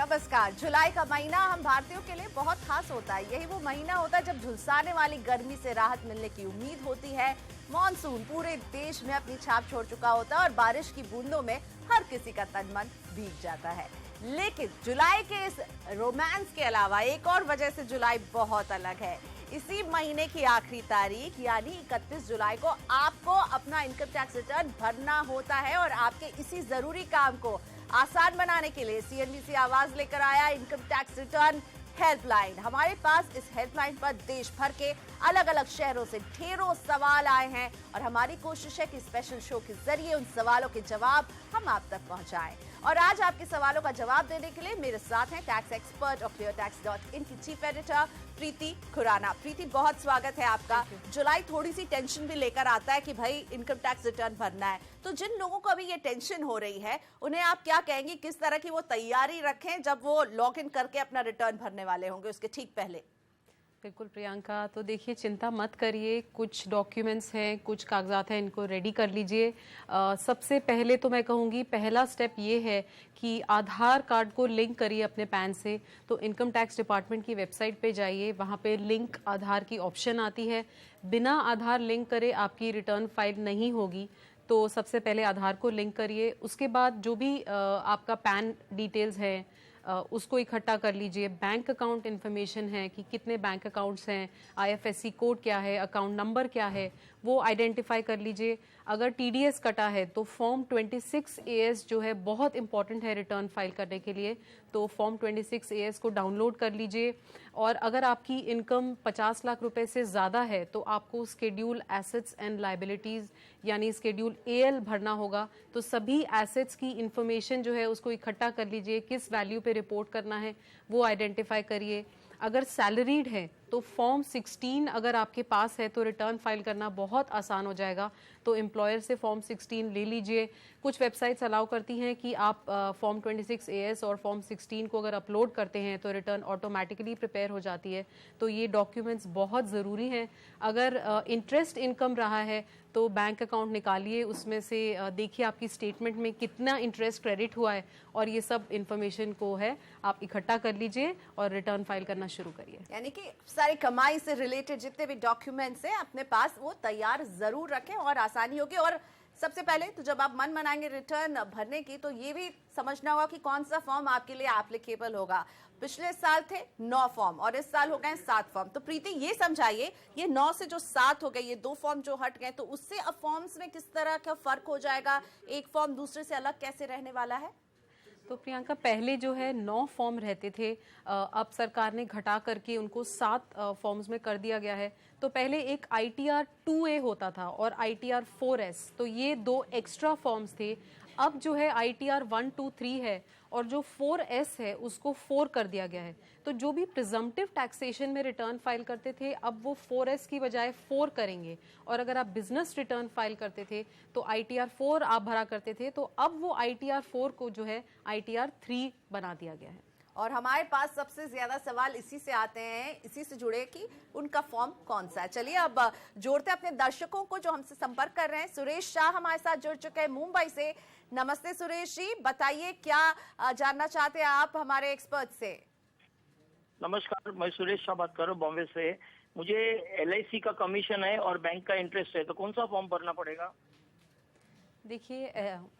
नमस्कार। जुलाई का महीना हम भारतीयों के लिए बहुत खास होता है। यही वो महीना होता है जब झुलसाने वाली गर्मी से राहत मिलने की उम्मीद होती है। मॉनसून पूरे देश में अपनी छाप छोड़ चुका होता है और बारिश की बूंदों में हर किसी का तन मन भीग जाता है। लेकिन जुलाई के इस रोमांस के अलावा एक और वजह से जुलाई बहुत अलग है। इसी महीने की आखिरी तारीख यानी 31 जुलाई को आपको अपना इनकम टैक्स रिटर्न भरना होता है और आपके इसी जरूरी काम को आसान बनाने के लिए सीएनबीसी आवाज लेकर आया इनकम टैक्स रिटर्न हेल्पलाइन। हमारे पास इस हेल्पलाइन पर देश भर के अलग अलग शहरों से ढेरों सवाल आए हैं और हमारी कोशिश है कि स्पेशल शो के जरिए उन सवालों के जवाब हम आप तक पहुंचाएं। और आज आपके सवालों का जवाब देने के लिए मेरे साथ हैं टैक्स एक्सपर्ट और cleartax.in की चीफ एडिटर प्रीति खुराना। प्रीति, बहुत स्वागत है आपका। जुलाई थोड़ी सी टेंशन भी लेकर आता है कि भाई इनकम टैक्स रिटर्न भरना है, तो जिन लोगों को अभी ये टेंशन हो रही है उन्हें आप क्या कहेंगे, किस तरह की वो तैयारी रखें जब वो लॉग इन करके अपना रिटर्न भरने वाले होंगे उसके ठीक पहले? बिल्कुल प्रियंका, तो देखिए चिंता मत करिए। कुछ डॉक्यूमेंट्स हैं, कुछ कागजात हैं, इनको रेडी कर लीजिए। सबसे पहले तो मैं कहूँगी पहला स्टेप ये है कि आधार कार्ड को लिंक करिए अपने पैन से। तो इनकम टैक्स डिपार्टमेंट की वेबसाइट पे जाइए, वहाँ पे लिंक आधार की ऑप्शन आती है। बिना आधार लिंक करे आपकी रिटर्न फाइल नहीं होगी, तो सबसे पहले आधार को लिंक करिए। उसके बाद जो भी आपका पैन डिटेल्स है उसको इकट्ठा कर लीजिए। बैंक अकाउंट इन्फॉर्मेशन है कि कितने बैंक अकाउंट्स हैं, आईएफएससी कोड क्या है, अकाउंट नंबर क्या है, वो आइडेंटिफाई कर लीजिए। अगर टीडीएस कटा है तो फॉर्म 26 एएस जो है बहुत इंपॉर्टेंट है रिटर्न फाइल करने के लिए, तो फॉर्म 26 एएस को डाउनलोड कर लीजिए। और अगर आपकी इनकम 50 लाख रुपए से ज़्यादा है तो आपको स्केड्यूल एसेट्स एंड लाइबिलिटीज़ यानी स्केड्यूल एएल भरना होगा। तो सभी एसेट्स की इंफॉर्मेशन जो है उसको इकट्ठा कर लीजिए, किस वैल्यू पे रिपोर्ट करना है वो आइडेंटिफाई करिए। अगर सैलरीड है तो फॉर्म 16 अगर आपके पास है तो रिटर्न फाइल करना बहुत आसान हो जाएगा। तो एम्प्लॉयर से फॉर्म 16 ले लीजिए। कुछ वेबसाइट्स अलाउ करती हैं कि आप फॉर्म 26 एएस और फॉर्म 16 को अगर अपलोड करते हैं तो रिटर्न ऑटोमेटिकली प्रिपेयर हो जाती है। तो ये डॉक्यूमेंट्स बहुत ज़रूरी हैं। अगर इंटरेस्ट इनकम रहा है तो बैंक अकाउंट निकालिए, उसमें से देखिए आपकी स्टेटमेंट में कितना इंटरेस्ट क्रेडिट हुआ है और ये सब इंफॉर्मेशन को है आप इकट्ठा कर लीजिए और रिटर्न फाइल करना शुरू करिए। यानी कि सारी कमाई से रिलेटेड जितने भी डॉक्यूमेंट्स हैं अपने पास वो तैयार जरूर रखें और आसानी होगी। और सबसे पहले तो जब आप मन बनाएंगे रिटर्न भरने की तो ये भी समझना होगा कि कौन सा फॉर्म आपके लिए एप्लीकेबल होगा। पिछले साल थे 9 फॉर्म और इस साल हो गए 7 फॉर्म। तो प्रीति ये समझाइए, ये 9 से जो 7 हो गए, ये 2 फॉर्म जो हट गए, तो उससे अब फॉर्म्स में किस तरह का फर्क हो जाएगा? एक फॉर्म दूसरे से अलग कैसे रहने वाला है? तो प्रियंका, पहले जो है 9 फॉर्म रहते थे, अब सरकार ने घटा करके उनको 7 फॉर्म्स में कर दिया गया है। तो पहले एक ITR 2A होता था और ITR 4S, तो ये 2 एक्स्ट्रा फॉर्म्स थे। अब जो है ITR 1, 2, 3 है और जो 4S है उसको 4 कर दिया गया है। तो जो भी प्रिजम्पटिव टैक्सेशन में रिटर्न फाइल करते थे अब वो 4S की बजाय 4 करेंगे। और अगर आप बिजनेस रिटर्न फाइल करते थे तो ITR 4 आप भरा करते थे, तो अब वो ITR 4 को जो है ITR 3 बना दिया गया है। और हमारे पास सबसे ज्यादा सवाल इसी से आते हैं, इसी से जुड़े कि उनका फॉर्म कौन सा है। चलिए अब जोड़ते हैं अपने दर्शकों को जो हमसे संपर्क कर रहे हैं। सुरेश शाह हमारे साथ जुड़ चुके हैं मुंबई से। नमस्ते सुरेश जी, बताइए क्या जानना चाहते हैं आप हमारे एक्सपर्ट से? नमस्कार, मैं सुरेश शाह बात कर रहा हूँ बॉम्बे से। मुझे LIC का कमीशन है और बैंक का इंटरेस्ट है, तो कौन सा फॉर्म भरना पड़ेगा? देखिए,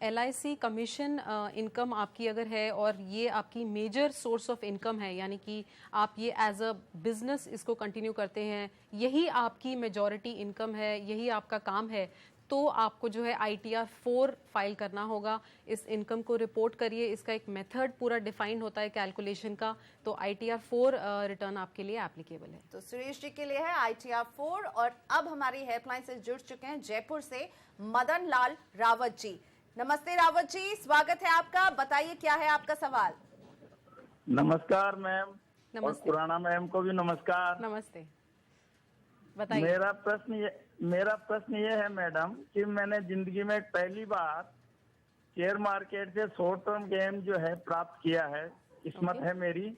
LIC कमीशन इनकम आपकी अगर है और ये आपकी मेजर सोर्स ऑफ इनकम है, यानी कि आप ये एज अ बिजनेस इसको कंटिन्यू करते हैं, यही आपकी मेजॉरिटी इनकम है, यही आपका काम है, तो आपको जो है ITR 4 फाइल करना होगा। इस इनकम को रिपोर्ट करिए। इसका एक मेथड पूरा डिफाइंड होता है कैलकुलेशन का, तो ITR 4 रिटर्न आपके लिए एप्लीकेबल है। तो सुरेश जी के लिए है ITR 4। और अब हमारी हेल्पलाइन से जुड़ चुके हैं जयपुर से मदन लाल रावत जी। नमस्ते रावत जी, स्वागत है आपका। बताइए क्या है आपका सवाल? नमस्कार मैम। और नमस्ते। खुराना मैम को भी नमस्कार। नमस्ते, बताइए। मेरा प्रश्न ये है मैडम कि मैंने जिंदगी में पहली बार शेयर मार्केट से शॉर्ट टर्म गेम जो है प्राप्त किया है। किस्मत है मेरी।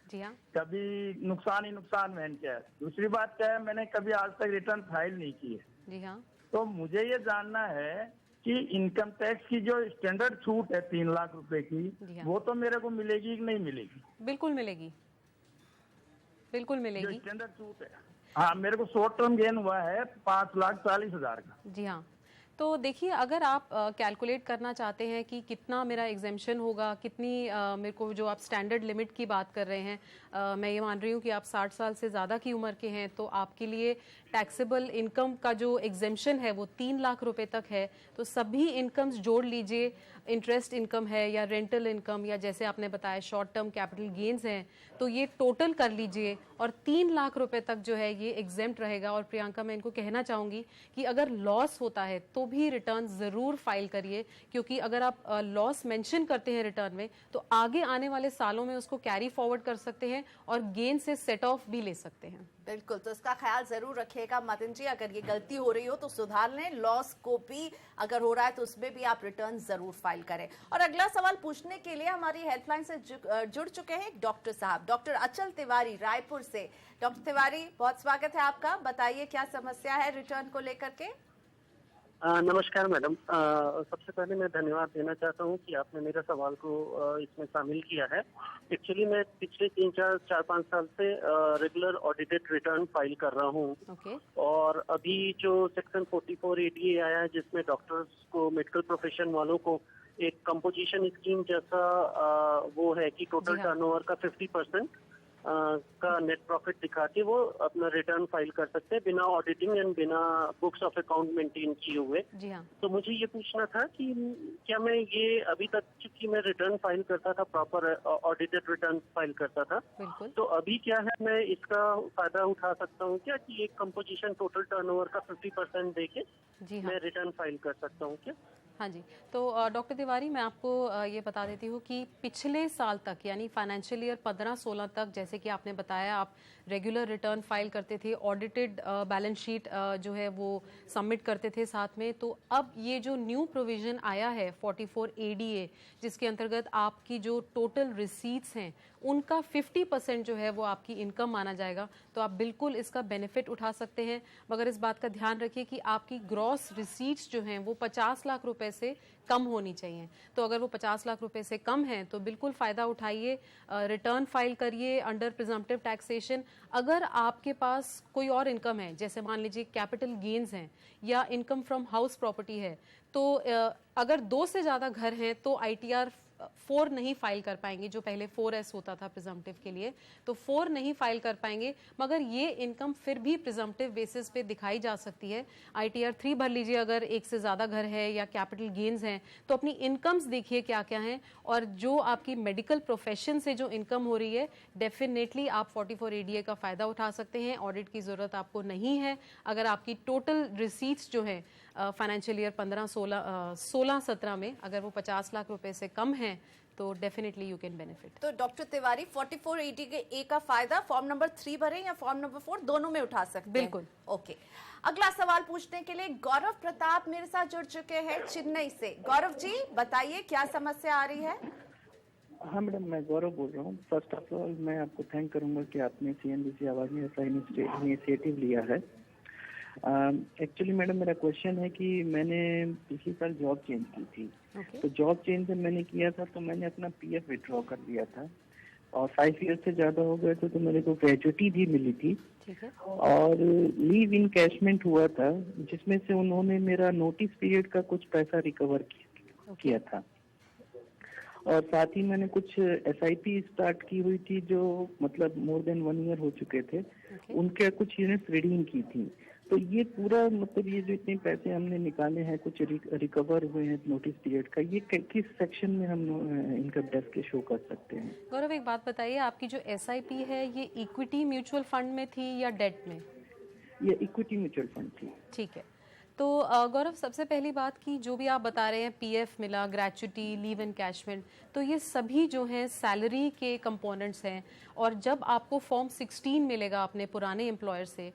जी हाँ। कभी नुकसान ही नुकसान मैंने किया है। दूसरी बात क्या है, मैंने कभी आज तक रिटर्न फाइल नहीं की है। जी हाँ। तो मुझे ये जानना है कि इनकम टैक्स की जो स्टैंडर्ड छूट है 3 लाख रुपए की, जी हाँ। वो तो मेरे को मिलेगी कि नहीं मिलेगी? बिल्कुल मिलेगी, बिल्कुल जो मिलेगी। स्टैंडर्ड छूट है, हाँ, मेरे को शॉर्ट टर्म गेन हुआ है 5,40,000 का। जी हाँ, तो देखिए अगर आप कैलकुलेट करना चाहते हैं कि कितना मेरा एग्जेम्पशन होगा, कितनी मेरे को, जो आप स्टैंडर्ड लिमिट की बात कर रहे हैं, मैं ये मान रही हूँ कि आप 60 साल से ज़्यादा की उम्र के हैं, तो आपके लिए टैक्सेबल इनकम का जो एग्जेम्पशन है वो 3 लाख रुपए तक है। तो सभी इनकम्स जोड़ लीजिए, इंटरेस्ट इनकम है या रेंटल इनकम या जैसे आपने बताया शॉर्ट टर्म कैपिटल गेन्स हैं, तो ये टोटल कर लीजिए और 3 लाख रुपए तक जो है ये एग्जेम्प्ट रहेगा। और प्रियंका, मैं इनको कहना चाहूँगी कि अगर लॉस होता है तो भी रिटर्न ज़रूर फाइल करिए, क्योंकि अगर आप लॉस मेंशन करते हैं रिटर्न में तो आगे आने वाले सालों में उसको कैरी फॉरवर्ड कर सकते हैं और गेन से सेट ऑफ भी ले सकते हैं। बिल्कुल, तो इसका ख्याल जरूर रखिएगा मतिन जी। अगर ये गलती हो रही हो तो सुधार लें, लॉस को भी अगर हो रहा है तो उसमें भी आप रिटर्न जरूर फाइल करें। और अगला सवाल पूछने के लिए हमारी हेल्पलाइन से जुड़ चुके हैं डॉक्टर साहब, डॉक्टर अचल तिवारी रायपुर से। डॉक्टर तिवारी, बहुत स्वागत है आपका, बताइए क्या समस्या है रिटर्न को लेकर के? नमस्कार मैडम। सबसे पहले मैं धन्यवाद देना चाहता हूं कि आपने मेरे सवाल को इसमें शामिल किया है। एक्चुअली मैं पिछले 3-4-5 साल से रेगुलर ऑडिटेड रिटर्न फाइल कर रहा हूं। ओके। और अभी जो सेक्शन 44 ADA आया है, जिसमें डॉक्टर्स को, मेडिकल प्रोफेशन वालों को एक कंपोजिशन स्कीम जैसा वो है कि टोटल जी हाँ। टर्नओवर का 50% का नेट प्रॉफिट दिखा के वो अपना रिटर्न फाइल कर सकते हैं बिना ऑडिटिंग एंड बिना बुक्स ऑफ अकाउंट मेंटेन किए हुए। जी हाँ। तो मुझे ये पूछना था कि क्या मैं ये अभी तक, चूंकि मैं रिटर्न फाइल करता था, प्रॉपर ऑडिटेड रिटर्न फाइल करता था, बिल्कुल। तो अभी क्या है, मैं इसका फायदा उठा सकता हूँ क्या कि एक कंपोजिशन टोटल टर्नओवर का 50% देके जी हाँ। मैं रिटर्न फाइल कर सकता हूँ क्या? हाँ जी, तो डॉक्टर तिवारी, मैं आपको ये बता देती हूँ कि पिछले साल तक यानी फाइनेंशियल ईयर 15-16 तक, जैसे कि आपने बताया आप रेगुलर रिटर्न फाइल करते थे, ऑडिटेड बैलेंस शीट जो है वो सबमिट करते थे साथ में, तो अब ये जो न्यू प्रोविजन आया है 44 ADA, जिसके अंतर्गत आपकी जो टोटल रिसीट्स हैं उनका 50% जो है वो आपकी इनकम माना जाएगा, तो आप बिल्कुल इसका बेनिफिट उठा सकते हैं। मगर इस बात का ध्यान रखिए कि आपकी ग्रॉस रिसीट्स जो हैं वो 50 लाख रुपए से कम होनी चाहिए। तो अगर वो 50 लाख रुपए से कम है तो बिल्कुल फ़ायदा उठाइए, रिटर्न फाइल करिए अंडर प्रिजम्पटिव टैक्सेशन। अगर आपके पास कोई और इनकम है, जैसे मान लीजिए कैपिटल गेन्स हैं या इनकम फ्रॉम हाउस प्रॉपर्टी है, तो अगर 2 से ज़्यादा घर हैं तो ITR 4 नहीं फाइल कर पाएंगे, जो पहले 4S होता था प्रिजम्पटिव के लिए, तो 4 नहीं फाइल कर पाएंगे। मगर ये इनकम फिर भी प्रिजम्पटिव बेसिस पे दिखाई जा सकती है। ITR 3 भर लीजिए अगर 1 से ज़्यादा घर है या कैपिटल गेन्स हैं, तो अपनी इनकम्स देखिए क्या क्या हैं, और जो आपकी मेडिकल प्रोफेशन से जो इनकम हो रही है, डेफिनेटली आप 44 ADA का फ़ायदा उठा सकते हैं। ऑडिट की ज़रूरत आपको नहीं है। अगर आपकी टोटल रिसीट्स जो है फाइनेंशियल ईयर 16-17 में अगर वो 50 लाख रुपए से कम है तो डेफिनेटली यू कैन बेनिफिट। तो डॉक्टर तिवारी, 44 ADA का फायदा फॉर्म नंबर 3 भरें या फॉर्म नंबर 4, दोनों में उठा सकते हैं? बिल्कुल। ओके। अगला सवाल पूछने के लिए गौरव प्रताप मेरे साथ जुड़ चुके हैं चेन्नई से। गौरव जी, बताइए क्या समस्या आ रही है? हाँ मैडम, मैं गौरव बोल रहा हूँ। फर्स्ट ऑफ ऑल मैं आपको थैंक करूंगा कि आपने CNBC आवाज में ऐसा इनिशिएटिव लिया है। एक्चुअली मैडम, मेरा क्वेश्चन है कि मैंने पिछले साल जॉब चेंज की थी। तो जॉब चेंज जब मैंने किया था तो मैंने अपना PF विड्रॉ कर दिया था, और 5 ईयर से ज्यादा हो गए थे तो मेरे को ग्रेजुटी भी मिली थी। ठीक है। और लीव इनकैशमेंट हुआ था, जिसमें से उन्होंने मेरा नोटिस पीरियड का कुछ पैसा रिकवर किया था। और साथ ही मैंने कुछ SIP स्टार्ट की हुई थी, जो मतलब मोर देन 1 ईयर हो चुके थे। उनके कुछ यूनिट्स रिडीम की थी। तो ये पूरा मतलब ये जो इतने पैसे हमने निकाले हैं, कुछ रिकवर हुए हैं नोटिस पीरियड का, ये किस सेक्शन में हम इनकम टैक्स के शो कर सकते हैं? गौरव, एक बात बताइए, आपकी जो SIP है ये इक्विटी म्यूचुअल फंड में थी या डेट में? ये इक्विटी म्यूचुअल फंड थी। ठीक है। तो गौरव, सबसे पहली बात कि जो भी आप बता रहे हैं, PF मिला, ग्रेचुटी, लीव एनकैशमेंट, तो ये सभी जो हैं सैलरी के कंपोनेंट्स हैं। और जब आपको फॉर्म 16 मिलेगा अपने पुराने एम्प्लॉयर से,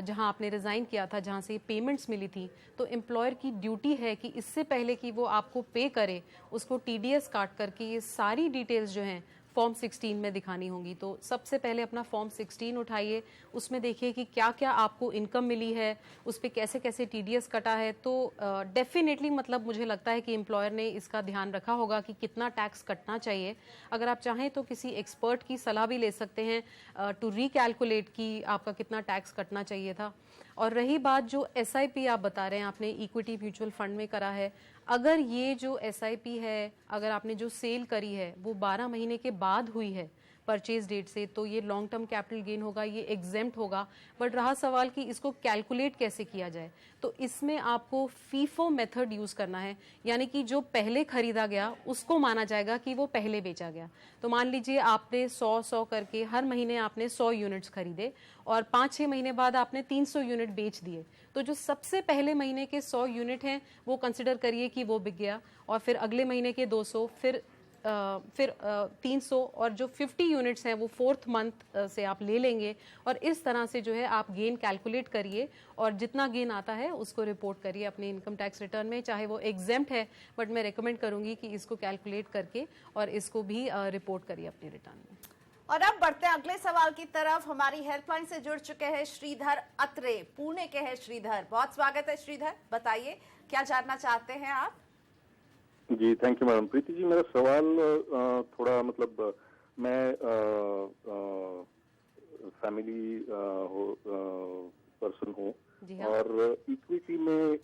जहां आपने रिज़ाइन किया था, जहां से पेमेंट्स मिली थी, तो एम्प्लॉयर की ड्यूटी है कि इससे पहले कि वो आपको पे करे, उसको TDS काट करके ये सारी डिटेल्स जो हैं फॉर्म 16 में दिखानी होंगी। तो सबसे पहले अपना फॉर्म 16 उठाइए, उसमें देखिए कि क्या क्या आपको इनकम मिली है, उस पर कैसे कैसे टीडीएस कटा है। तो डेफिनेटली मतलब मुझे लगता है कि एम्प्लॉयर ने इसका ध्यान रखा होगा कि कितना टैक्स कटना चाहिए। अगर आप चाहें तो किसी एक्सपर्ट की सलाह भी ले सकते हैं टू रिकैलकुलेट कि आपका कितना टैक्स कटना चाहिए था। और रही बात जो एसआईपी आप बता रहे हैं आपने इक्विटी म्यूचुअल फंड में करा है, अगर ये जो एसआईपी है, अगर आपने जो सेल करी है वो 12 महीने के बाद हुई है परचेज डेट से, तो ये लॉन्ग टर्म कैपिटल गेन होगा, ये एग्जेम्प्ट होगा। बट रहा सवाल कि इसको कैलकुलेट कैसे किया जाए, तो इसमें आपको फीफो मेथड यूज करना है, यानी कि जो पहले खरीदा गया उसको माना जाएगा कि वो पहले बेचा गया। तो मान लीजिए आपने 100 करके हर महीने आपने 100 यूनिट्स खरीदे और 5-6 महीने बाद आपने 300 यूनिट बेच दिए, तो जो सबसे पहले महीने के 100 यूनिट हैं वो कंसिडर करिए कि वो बिक गया, और फिर अगले महीने के 200, फिर 300, और जो 50 यूनिट्स हैं वो 4th मंथ से आप ले लेंगे। और इस तरह से जो है आप गेन कैलकुलेट करिए और जितना गेन आता है उसको रिपोर्ट करिए अपने इनकम टैक्स रिटर्न में, चाहे वो एग्जेम्प्ट है, बट मैं रेकमेंड करूंगी कि इसको कैलकुलेट करके और इसको भी रिपोर्ट करिए अपने रिटर्न में। और अब बढ़ते हैं अगले सवाल की तरफ। हमारी हेल्पलाइन से जुड़ चुके हैं श्रीधर अत्रे, पुणे के हैं श्रीधर। बहुत स्वागत है श्रीधर, बताइए क्या जानना चाहते हैं आप? जी thank you madam. Preeti ji, मेरा सवाल थोड़ा मतलब मैं फैमिली पर्सन हूँ और इक्विटी में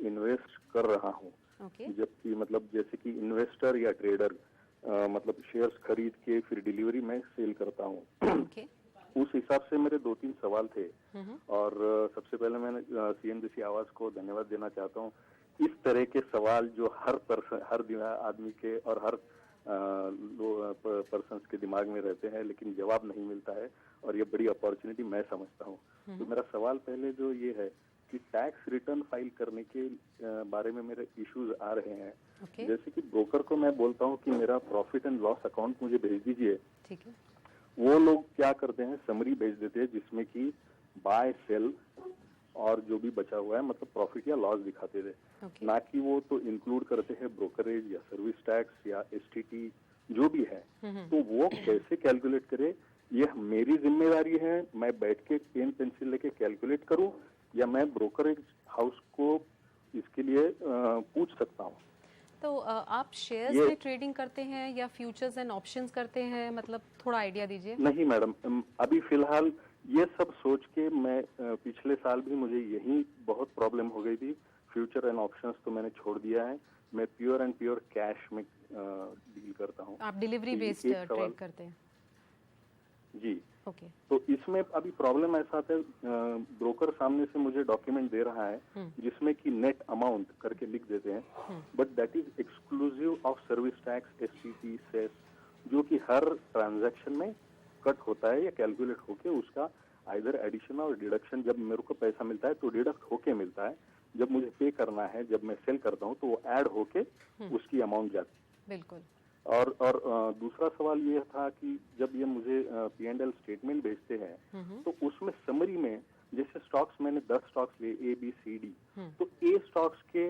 इन्वेस्ट कर रहा हूँ, जबकि मतलब जैसे कि इन्वेस्टर या ट्रेडर मतलब शेयर्स खरीद के फिर डिलीवरी में सेल करता हूँ। उस हिसाब से मेरे 2-3 सवाल थे और सबसे पहले मैंने CNBC आवाज को धन्यवाद देना चाहता हूँ। इस तरह के सवाल जो हर आदमी के और हर पर्सन के दिमाग में रहते हैं लेकिन जवाब नहीं मिलता है, और ये बड़ी अपॉर्चुनिटी मैं समझता हूँ। तो मेरा सवाल पहले जो ये है कि टैक्स रिटर्न फाइल करने के बारे में मेरे इश्यूज आ रहे हैं। जैसे कि ब्रोकर को मैं बोलता हूँ कि मेरा प्रॉफिट एंड लॉस अकाउंट मुझे भेज दीजिए, ठीक है। वो लोग क्या करते हैं, समरी भेज देते हैं जिसमें कि बाय सेल और जो भी बचा हुआ है मतलब प्रॉफिट या लॉस दिखाते थे, ना कि वो तो इंक्लूड करते हैं ब्रोकरेज या सर्विस टैक्स या STT जो भी है। तो वो कैसे कैलकुलेट करे, ये मेरी जिम्मेदारी है, मैं बैठ के पेन पेंसिल लेके कैलकुलेट करूं या मैं ब्रोकरेज हाउस को इसके लिए पूछ सकता हूँ? तो आप शेयर्स में ट्रेडिंग करते हैं या फ्यूचर्स एंड ऑप्शंस करते हैं, मतलब थोड़ा आइडिया दीजिए। नहीं मैडम, अभी फिलहाल ये सब सोच के मैं पिछले साल भी मुझे यही बहुत प्रॉब्लम हो गई थी। फ्यूचर एंड ऑप्शंस तो मैंने छोड़ दिया है, मैं प्योर कैश में डील करता हूँ। आप डिलीवरी बेस्ड ट्रेड करते हैं? जी ओके। तो इसमें अभी प्रॉब्लम ऐसा आता है, ब्रोकर सामने से मुझे डॉक्यूमेंट दे रहा है जिसमें कि नेट अमाउंट करके लिख देते हैं, but that is exclusive of service tax, STT, cess, जो कि हर ट्रांजैक्शन में कट होता है या कैलकुलेट होके उसका आइदर एडिशन और डिडक्शन, जब मेरे को पैसा मिलता है तो डिडक्ट होके मिलता है, जब मुझे पे करना है, जब मैं सेल करता हूँ तो वो ऐड होके उसकी अमाउंट जाती है। बिल्कुल। और दूसरा सवाल ये था कि जब ये मुझे P&L स्टेटमेंट भेजते हैं तो उसमें समरी में जैसे स्टॉक्स मैंने 10 स्टॉक्स लिए ABCD, तो A स्टॉक्स के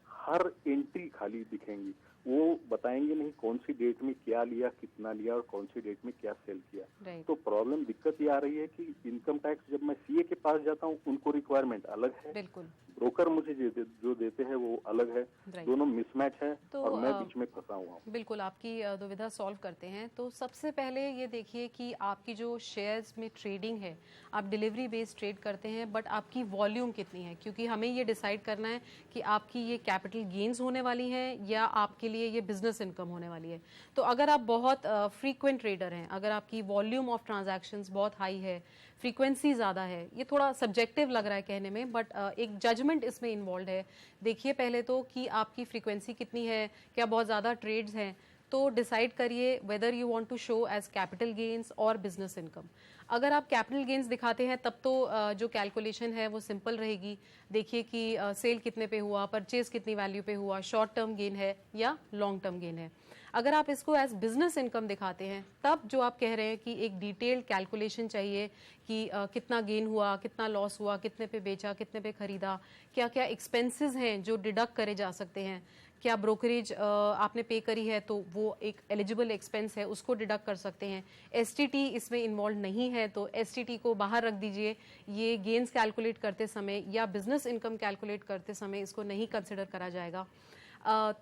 हर एंट्री खाली दिखेंगी, वो बताएंगे नहीं कौन सी डेट में क्या लिया, कितना लिया और कौन सी डेट में क्या सेल किया। तो प्रॉब्लम दिक्कत ये आ रही है कि इनकम टैक्स जब मैं CA के पास जाता हूँ उनको रिक्वायरमेंट अलग है, बिल्कुल, ब्रोकर मुझे जो देते हैं वो अलग है, दोनों मिसमैच है तो, और मैं बीच में फंसा हुआ हूँ। बिल्कुल, आपकी दुविधा सॉल्व करते हैं। तो सबसे पहले ये देखिए कि आपकी जो शेयर्स में ट्रेडिंग है, आप डिलीवरी बेस्ड ट्रेड करते हैं, बट आपकी वॉल्यूम कितनी है, क्योंकि हमें ये डिसाइड करना है कि आपकी ये कैपिटल गेन्स होने वाली है या आपके लिए ये बिजनेस इनकम होने वाली है। तो अगर आप बहुत फ्रीक्वेंट ट्रेडर हैं, अगर आपकी वॉल्यूम ऑफ ट्रांजैक्शंस बहुत हाई है, फ्रीक्वेंसी ज़्यादा है, ये थोड़ा सब्जेक्टिव लग रहा है कहने में, बट एक जजमेंट इसमें इन्वॉल्व है। देखिए पहले तो कि आपकी फ्रीक्वेंसी कितनी है, क्या बहुत ज़्यादा ट्रेड्स हैं, तो डिसाइड करिए whether you want to show as capital gains और बिजनेस इनकम। अगर आप कैपिटल गेन्स दिखाते हैं तब तो जो कैलकुलेशन है वो सिंपल रहेगी। देखिए कि सेल कितने पे हुआ, परचेज कितनी वैल्यू पे हुआ, शॉर्ट टर्म गेन है या लॉन्ग टर्म गेन है। अगर आप इसको एज बिजनेस इनकम दिखाते हैं तब जो आप कह रहे हैं कि एक डिटेल्ड कैलकुलेशन चाहिए कि कितना गेन हुआ, कितना लॉस हुआ, कितने पे बेचा, कितने पे खरीदा, क्या क्या एक्सपेंसेस हैं जो डिडक्ट करे जा सकते हैं, क्या ब्रोकरेज आपने पे करी है तो वो एक एलिजिबल एक्सपेंस है, उसको डिडक्ट कर सकते हैं। एसटीटी इसमें इन्वॉल्व नहीं है तो एसटीटी को बाहर रख दीजिए। ये गेन्स कैलकुलेट करते समय या बिजनेस इनकम कैलकुलेट करते समय इसको नहीं कंसिडर करा जाएगा।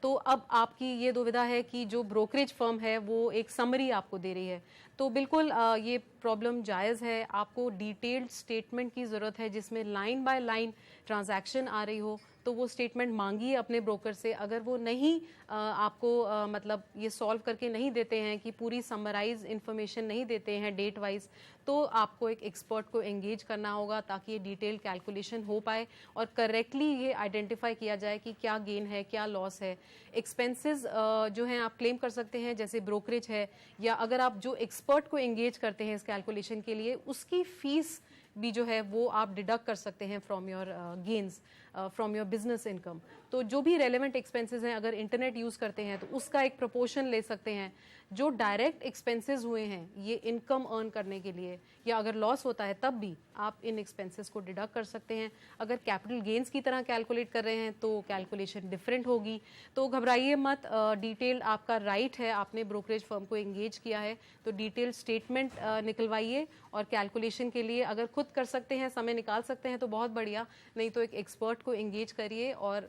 तो अब आपकी ये दुविधा है कि जो ब्रोकरेज फर्म है वो एक समरी आपको दे रही है, तो बिल्कुल ये प्रॉब्लम जायज़ है। आपको डिटेल्ड स्टेटमेंट की ज़रूरत है जिसमें लाइन बाय लाइन ट्रांजैक्शन आ रही हो, तो वो स्टेटमेंट मांगिए अपने ब्रोकर से। अगर वो नहीं आपको मतलब ये सॉल्व करके नहीं देते हैं कि पूरी समराइज इन्फॉर्मेशन नहीं देते हैं डेट वाइज, तो आपको एक एक्सपर्ट को एंगेज करना होगा ताकि ये डिटेल कैलकुलेशन हो पाए और करेक्टली ये आइडेंटिफाई किया जाए कि क्या गेन है क्या लॉस है। एक्सपेंसेस जो हैं आप क्लेम कर सकते हैं, जैसे ब्रोकरेज है, या अगर आप जो एक्सपर्ट को एंगेज करते हैं इस कैलकुलेशन के लिए उसकी फीस भी जो है वो आप डिडक्ट कर सकते हैं from your gains, from your business income. तो जो भी रेलेवेंट एक्सपेंसेस हैं, अगर इंटरनेट यूज़ करते हैं तो उसका एक प्रोपोर्शन ले सकते हैं। जो डायरेक्ट एक्सपेंसेस हुए हैं ये इनकम अर्न करने के लिए, या अगर लॉस होता है तब भी आप इन एक्सपेंसेस को डिडक्ट कर सकते हैं। अगर कैपिटल गेन्स की तरह कैलकुलेट कर रहे हैं तो कैलकुलेशन डिफरेंट होगी। तो घबराइए मत, डिटेल आपका राइट है, आपने ब्रोकरेज फर्म को एंगेज किया है तो डिटेल स्टेटमेंट निकलवाइए। और कैलकुलेशन के लिए अगर खुद कर सकते हैं, समय निकाल सकते हैं तो बहुत बढ़िया, नहीं तो एक एक्सपर्ट को एंगेज करिए और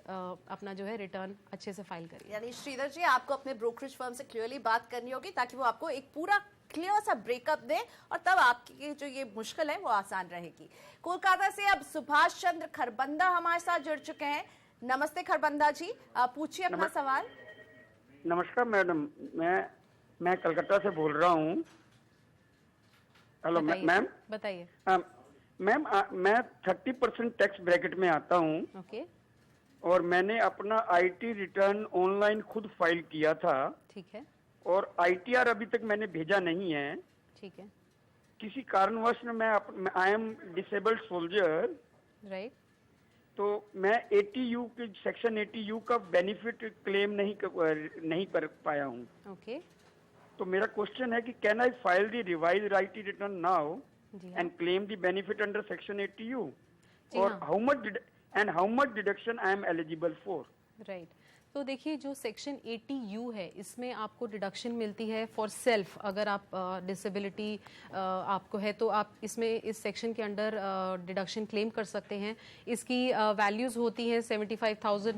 अपना जो है रिटर्न अच्छे से फाइल करिए। यानी श्रीधर जी, आपको अपने ब्रोकरेज फर्म से क्लियरली बात करनी होगी ताकि वो आपको एक पूरा क्लियर सा ब्रेकअप दे और तब आपकी जो ये मुश्किल है वो आसान रहेगी। कोलकाता से अब सुभाष चंद्र खरबंदा हमारे साथ जुड़ चुके हैं। नमस्ते खरबंदा जी, पूछिए अपना सवाल। नमस्कार मैडम, मैं कलकत्ता से बोल रहा हूँ। हेलो मैम, बताइए। मैम मैं 30% टैक्स ब्रैकेट में आता हूँ। ओके। और मैंने अपना आईटी रिटर्न ऑनलाइन खुद फाइल किया था। ठीक है। और आईटीआर अभी तक मैंने भेजा नहीं है। ठीक है। किसी कारणवश मैं I am disabled soldier. Right. तो मैं एटीयू के सेक्शन 80U का बेनिफिट क्लेम नहीं कर पाया हूँ। ओके। तो मेरा क्वेश्चन है कि can I file the revise IT return now and claim the benefit under section 80U, और how much deduction I am eligible for? Right. तो देखिए, जो सेक्शन 80U है इसमें आपको डिडक्शन मिलती है फॉर सेल्फ। अगर आप डिसेबिलिटी आपको है तो आप इसमें इस सेक्शन के अंडर डिडक्शन क्लेम कर सकते हैं। इसकी वैल्यूज़ होती हैं 75,000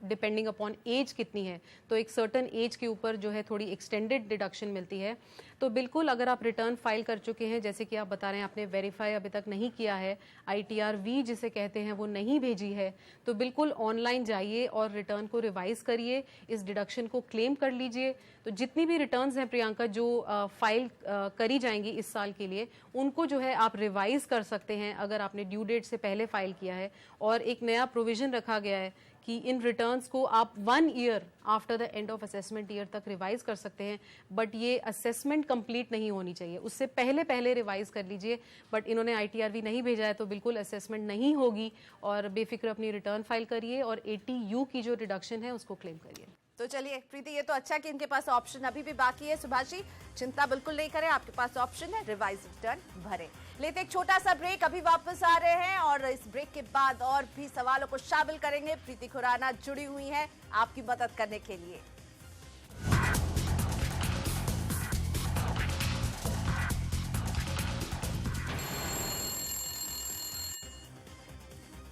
डिपेंडिंग अपॉन एज कितनी है। तो एक सर्टन एज के ऊपर जो है थोड़ी एक्सटेंडेड डिडक्शन मिलती है। तो बिल्कुल अगर आप रिटर्न फाइल कर चुके हैं, जैसे कि आप बता रहे हैं आपने वेरीफाई अभी तक नहीं किया है, ITR-V जिसे कहते हैं वो नहीं भेजी है, तो बिल्कुल ऑनलाइन जाइए और रिटर्न को रिवाइज करिए, इस डिडक्शन को क्लेम कर लीजिए। तो जितनी भी रिटर्न्स हैं प्रियंका जो फाइल करी जाएंगी इस साल के लिए, उनको जो है आप रिवाइज कर सकते हैं अगर आपने ड्यू डेट से पहले फाइल किया है। और एक नया प्रोविजन रखा गया है कि इन रिटर्न्स को आप 1 year after the end of assessment year तक रिवाइज कर सकते हैं। बट ये असेसमेंट कंप्लीट नहीं होनी चाहिए, उससे पहले रिवाइज कर लीजिए। बट इन्होंने ITR-V नहीं भेजा है तो बिल्कुल असेसमेंट नहीं होगी, और बेफिक्र अपनी रिटर्न फाइल करिए और 80U की जो रिडक्शन है उसको क्लेम करिए। तो चलिए प्रीति, ये तो अच्छा कि इनके पास ऑप्शन अभी भी बाकी है। सुभाष जी, चिंता बिल्कुल नहीं करें, आपके पास ऑप्शन है, रिवाइज रिटर्न भरें। लेते एक छोटा सा ब्रेक, अभी वापस आ रहे हैं और इस ब्रेक के बाद और भी सवालों को शामिल करेंगे। प्रीति खुराना जुड़ी हुई हैं आपकी मदद करने के लिए।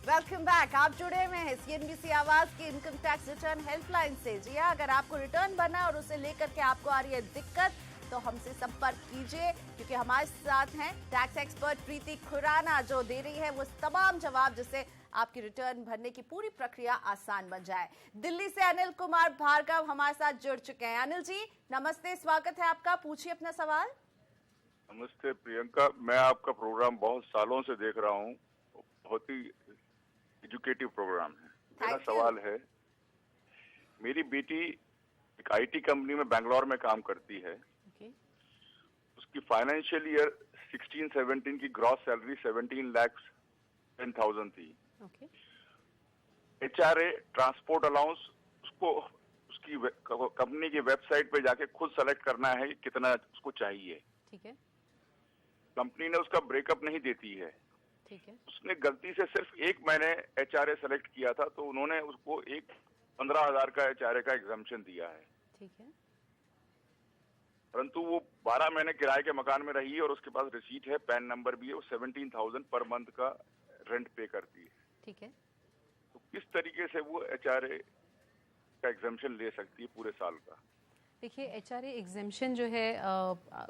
Welcome back. आप जुड़े हुए हैं CNBC आवाज की इनकम टैक्स रिटर्न हेल्पलाइन से। जी हाँ, अगर आपको रिटर्न भरना है और उसे लेकर के आपको आ रही है दिक्कत, तो हमसे संपर्क कीजिए, क्योंकि हमारे साथ हैं टैक्स एक्सपर्ट प्रीति खुराना, जो दे रही है वो तमाम जवाब जिससे आपकी रिटर्न भरने की पूरी प्रक्रिया आसान बन जाए। दिल्ली से अनिल कुमार भार्गव हमारे साथ जुड़ चुके हैं। अनिल जी नमस्ते, स्वागत है आपका, पूछिए अपना सवाल। नमस्ते प्रियंका, मैं आपका प्रोग्राम बहुत सालों से देख रहा हूँ, बहुत ही एजुकेटिव प्रोग्राम है। मेरा सवाल है, मेरी बेटी एक IT कंपनी में बैंगलोर में काम करती है। उसकी फाइनेंशियल ईयर 16-17 की ग्रॉस सैलरी 17,10,000 थी। HRA ट्रांसपोर्ट अलाउंस उसको उसकी कंपनी की वेबसाइट पे जाके खुद सेलेक्ट करना है कितना उसको चाहिए। ठीक है। कंपनी ने उसका ब्रेकअप नहीं देती है। ठीक है। उसने गलती से सिर्फ 1 महीने HRA सेलेक्ट किया था, तो उन्होंने उसको 1 15,000 का HRA का एग्जाम्पशन दिया है। ठीक है। परंतु वो 12 महीने किराए के मकान में रही है और उसके पास रिसीट है, पैन नंबर भी है, वो 17,000 पर मंथ का रेंट पे करती है। ठीक है। तो किस तरीके से वो HRA का एग्जाम्पशन ले सकती है पूरे साल का? देखिए HRA एग्जेम्पशन जो है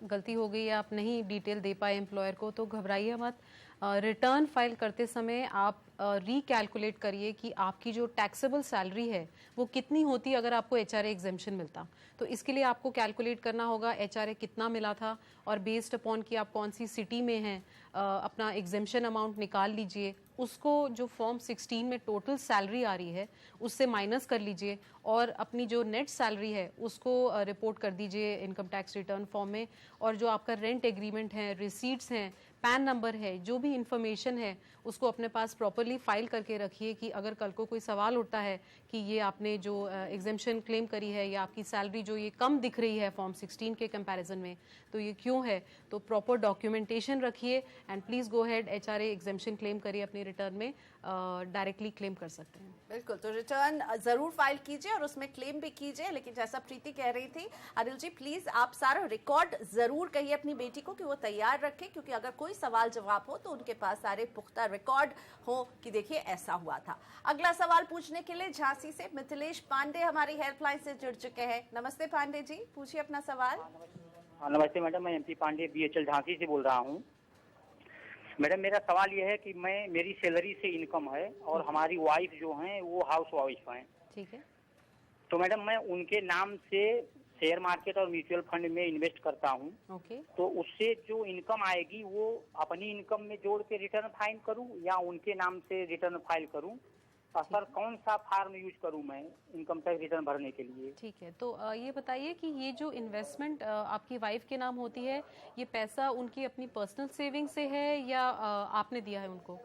गलती हो गई, आप नहीं डिटेल दे पाए एम्प्लॉयर को तो घबराइए मत। रिटर्न फाइल करते समय आप रिकैलकुलेट करिए कि आपकी जो टैक्सेबल सैलरी है वो कितनी होती अगर आपको HRA एग्जेम्पशन मिलता। तो इसके लिए आपको कैलकुलेट करना होगा HRA कितना मिला था और बेस्ड अपॉन कि आप कौन सी सिटी में हैं अपना एग्जेम्पशन अमाउंट निकाल लीजिए, उसको जो फॉर्म 16 में टोटल सैलरी आ रही है उससे माइनस कर लीजिए और अपनी जो नेट सैलरी है उसको रिपोर्ट कर दीजिए इनकम टैक्स रिटर्न फॉर्म में। और जो आपका रेंट एग्रीमेंट है, रिसीट्स हैं, पैन नंबर है, जो भी इंफॉर्मेशन है उसको अपने पास प्रॉपरली फाइल करके रखिए कि अगर कल को कोई सवाल उठता है कि ये आपने जो एग्जेम्पशन क्लेम करी है या आपकी सैलरी जो ये कम दिख रही है फॉर्म 16 के कंपैरिजन में, तो ये क्यों है। तो प्रॉपर डॉक्यूमेंटेशन रखिए and please go head HRA exemption claim करिए अपने रिटर्न में, डायरेक्टली क्लेम कर सकते हैं। बिल्कुल, तो रिटर्न जरूर फाइल कीजिए और उसमें क्लेम भी कीजिए। लेकिन जैसा प्रीति कह रही थी, अनिल जी प्लीज आप सारा रिकॉर्ड जरूर कहिए अपनी बेटी को कि वो तैयार रखे, क्योंकि अगर कोई सवाल जवाब हो तो उनके पास सारे पुख्ता रिकॉर्ड हो कि देखिए ऐसा हुआ था। अगला सवाल पूछने के लिए झांसी से मिथिलेश पांडे हमारी हेल्पलाइन से जुड़ चुके हैं। नमस्ते पांडे जी, पूछिए अपना सवाल। नमस्ते मैडम, मैं MP पांडे BHL झांसी से बोल रहा हूँ। मैडम मेरा सवाल ये है कि मेरी सैलरी से इनकम है और हमारी वाइफ जो हैं वो हाउस वाइफ हैं। ठीक है। तो मैडम मैं उनके नाम से शेयर मार्केट और म्यूचुअल फंड में इन्वेस्ट करता हूँ। ओके। तो उससे जो इनकम आएगी वो अपनी इनकम में जोड़ के रिटर्न फाइल करूँ या उनके नाम से रिटर्न फाइल करूँ? सर कौन सा फार्म यूज करूं मैं इनकम टैक्स रिटर्न भरने के लिए? ठीक है, तो ये बताइए कि ये जो इन्वेस्टमेंट आपकी वाइफ के नाम होती है, ये पैसा उनकी अपनी पर्सनल सेविंग से है या आपने दिया है उनको?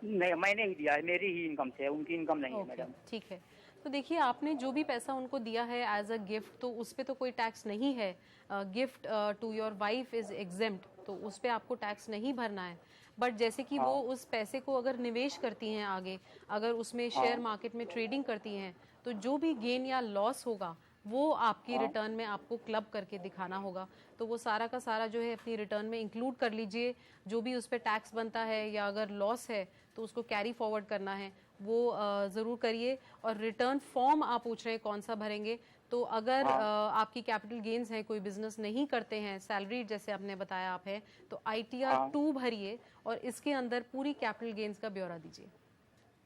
नहीं, मैंने ही दिया है, मेरी ही इनकम से है, उनकी इनकम नहीं है मैडम। ठीक है, तो देखिए आपने जो भी पैसा उनको दिया है एज अ गिफ्ट तो उस पर तो कोई टैक्स नहीं है। Gift to your wife is exempt, तो उस पर आपको टैक्स नहीं भरना है। बट जैसे कि वो उस पैसे को अगर निवेश करती हैं आगे, अगर उसमें शेयर मार्केट में ट्रेडिंग करती हैं, तो जो भी गेन या लॉस होगा वो आपकी रिटर्न में आपको क्लब करके दिखाना होगा। तो वो सारा का सारा जो है अपनी रिटर्न में इंक्लूड कर लीजिए। जो भी उस पर टैक्स बनता है या अगर लॉस है तो उसको कैरी फॉरवर्ड करना है, वो ज़रूर करिए। और रिटर्न फॉर्म आप पूछ रहे हैं कौन सा भरेंगे, तो अगर आपकी कैपिटल गेन्स हैं, कोई बिजनेस नहीं करते हैं, सैलरी जैसे आपने बताया आप है, तो ITR 2 भरिए और इसके अंदर पूरी कैपिटल गेन्स का ब्यौरा दीजिए।